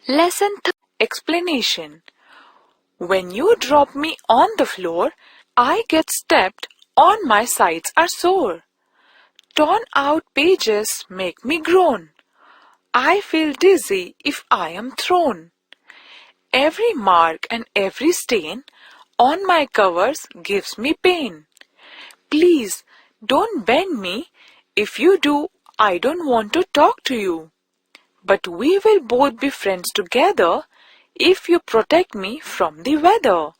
Lesson 3. Explanation. When you drop me on the floor, I get stepped on, my sides are sore. Torn out pages make me groan. I feel dizzy if I am thrown. Every mark and every stain on my covers gives me pain. Please don't bend me. If you do, I don't want to talk to you. But we will both be friends together if you protect me from the weather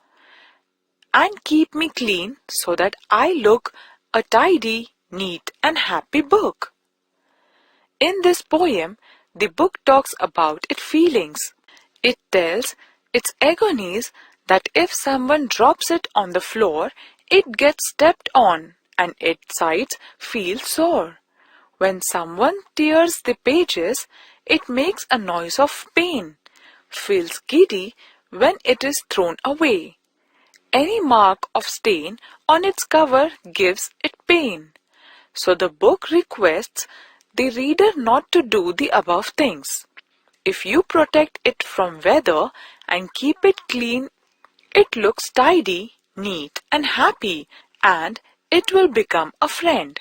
and keep me clean so that I look a tidy, neat and happy book. In this poem, the book talks about its feelings. It tells its agonies that if someone drops it on the floor, it gets stepped on and its sides feel sore. When someone tears the pages, it makes a noise of pain, feels giddy when it is thrown away. Any mark of stain on its cover gives it pain. So the book requests the reader not to do the above things. If you protect it from weather and keep it clean, it looks tidy, neat and happy, and it will become a friend.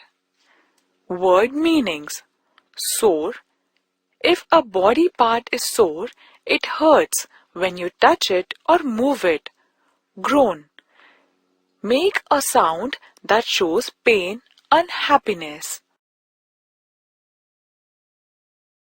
Word meanings. Sore. If a body part is sore, it hurts when you touch it or move it. Groan. Make a sound that shows pain, unhappiness.